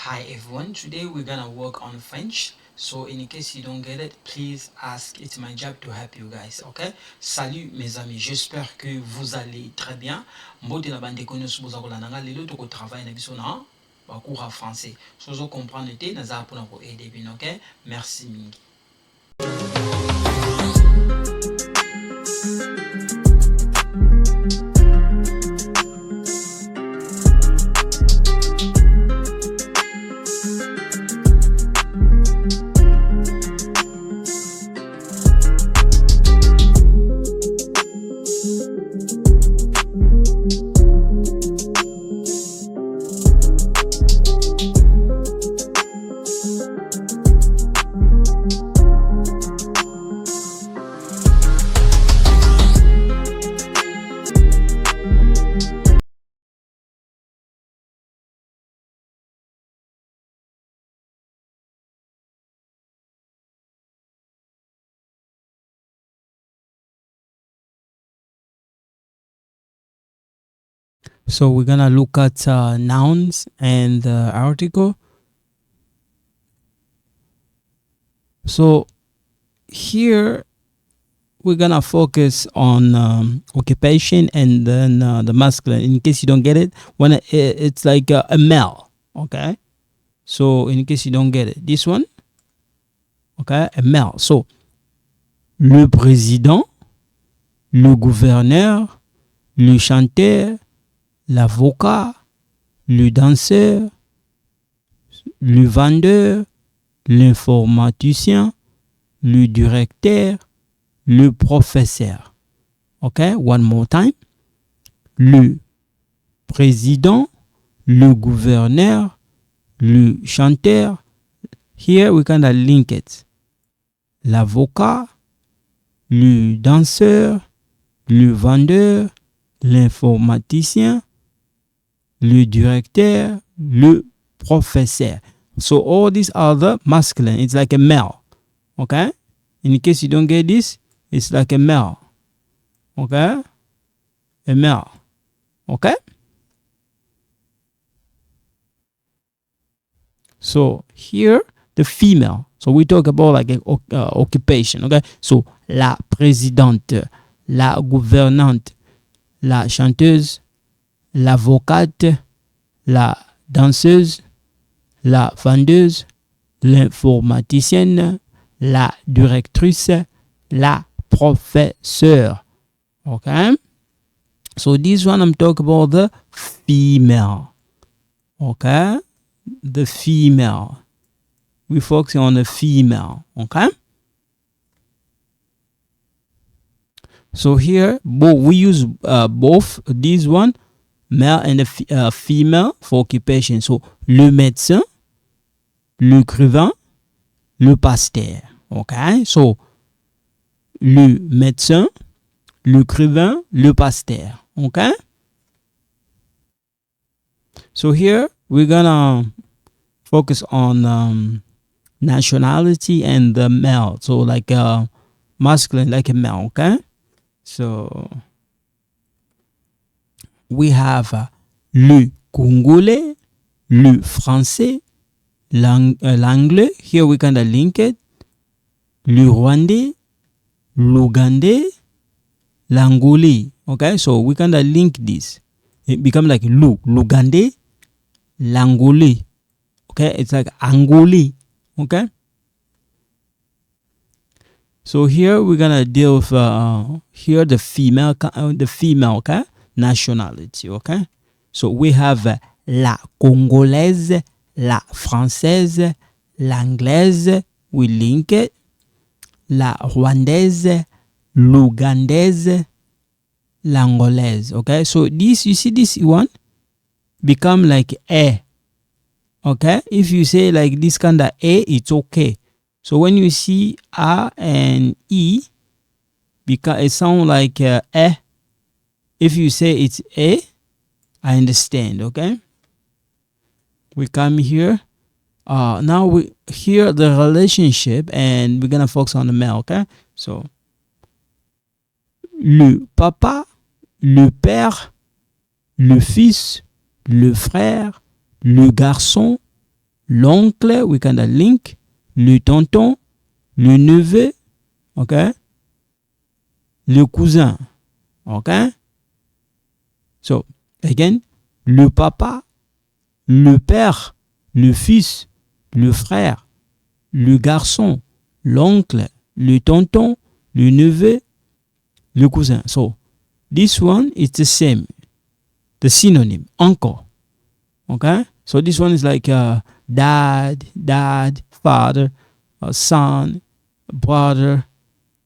Hi everyone, today we're gonna work on French. So in case you don't get it, please ask. It's my job to help you guys, okay? Salut mes amis, j'espère que vous allez très bien. Mbote la bande konyo suboza kolananga lelo toko travail na biso na cours à français. Sozo comprendre te na za pona ko aider bien, okay? Merci mingi. So we're gonna look at nouns and the article. So here we're gonna focus on occupation and then the masculine. In case you don't get it, when it's like a male, okay? So in case you don't get it, this one, okay, a male. So le président, le gouverneur, le chanteur, l'avocat, le danseur, le vendeur, l'informaticien, le directeur, le professeur. Okay, one more time. Le président, le gouverneur, le chanteur. Here we kind of link it. L'avocat, le danseur, le vendeur, l'informaticien, le directeur, le professeur. So all these are the masculine. It's like a male. Okay? In case you don't get this, it's like a male. Okay? A male. Okay? So here, the female. So we talk about like occupation. Okay? So la présidente, la gouvernante, la chanteuse, l'avocate, la danseuse, la vendeuse, l'informaticienne, la directrice, la professeure. Okay? So this one I'm talking about the female. Okay? The female. We focus on the female. Okay? So here, we use both this one, male and the female for occupation. So le médecin, l'écrivain, le pasteur. Okay? So le médecin, l'écrivain, le pasteur. Okay? So here we're gonna focus on nationality and the male. So like masculine, like a male. Okay? So we have le congolais, le français, l'anglais. Here we kind of link it. Le rwandais, l'ougandais, l'angolais. Okay, so we kind of link this. It becomes like l'ougandais, l'angolais. Okay, it's like angolais. Okay. So here we're gonna deal with here the female, okay, nationality. Okay. So we have la congolaise, la française, l'anglaise. We link it. La rwandaise, l'ougandaise, l'angolaise. Okay. So this, you see this one become like a. Okay. If you say like this kind of a, it's okay. So when you see A and E, because it sounds like eh. If you say it's A, I understand. Okay. We come here. Now we hear the relationship, and we're gonna focus on the male. Okay. So le papa, le père, le fils, le frère, le garçon, l'oncle, we gonna link, le tonton, le neveu, okay? Le cousin, okay? So, again, le papa, le père, le fils, le frère, le garçon, l'oncle, le tonton, le neveu, le cousin. So, this one is the same, the synonym, uncle, okay? So this one is like dad, father, son, brother.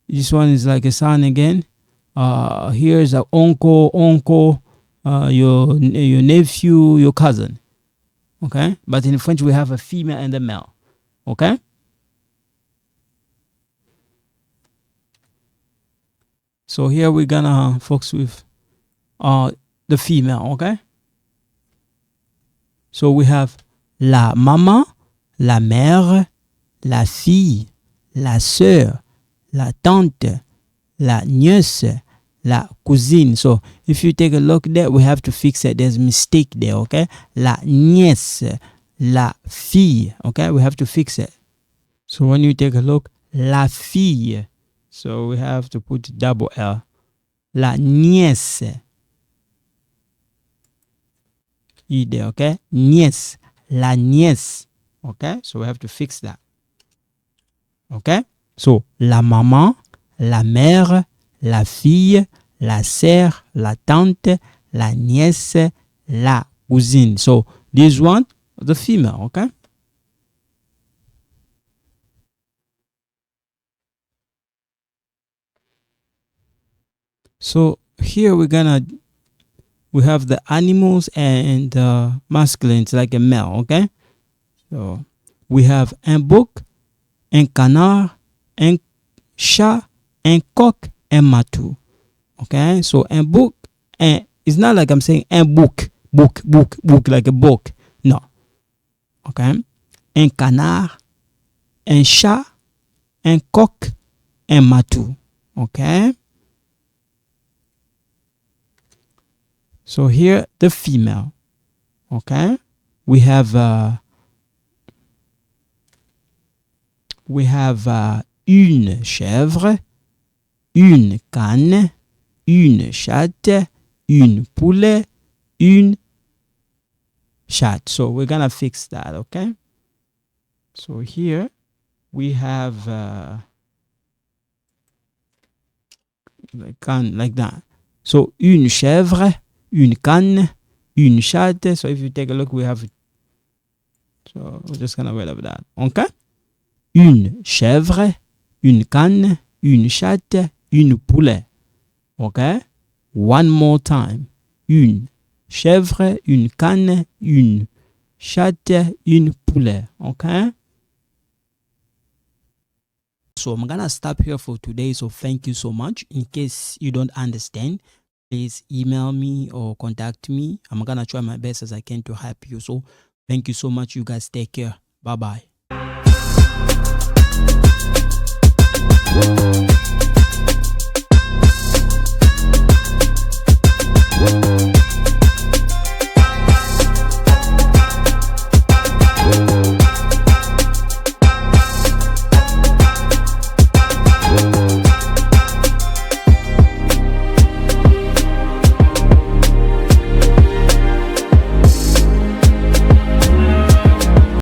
This one is like a son again. Here's an uncle, your nephew, your cousin. Okay? But in French, we have a female and a male. Okay? So here we're gonna focus with the female. Okay? So we have la maman, la mère, la fille, la sœur, la tante, la nièce, la cousine. So if you take a look there, we have to fix it. There's a mistake there, okay? La nièce, la fille, okay? We have to fix it. So when you take a look, la fille, so we have to put double L. La nièce. There, okay? Nièce, la nièce, okay? So we have to fix that, okay? So la maman, la mère, la fille, la sœur, la tante, la nièce, la cousine. So this one, the female, okay? So here we have the animals and the masculine, it's like a male, okay? So we have un bouc, un canard, un chat, un coq, un matou. Okay, so un bouc, it's not like I'm saying un book, like a book. No. Okay, un canard, un chat, un coq, un matou. Okay. So here the female. Okay, we have une chèvre, une canne, une chatte, une poulet, une chatte. So we're gonna fix that, okay? So here we have like that. So une chèvre, une canne, une chatte. So if you take a look, we have. So we're just gonna write over that, okay? Une chèvre, une canne, une chatte, une poulet. Okay? One more time. Une chèvre, une canne, une chatte, une poulet. Okay? So I'm gonna stop here for today. So thank you so much. In case you don't understand, please email me or contact me. I'm gonna try my best as I can to help you. So thank you so much. You guys take care. Bye bye.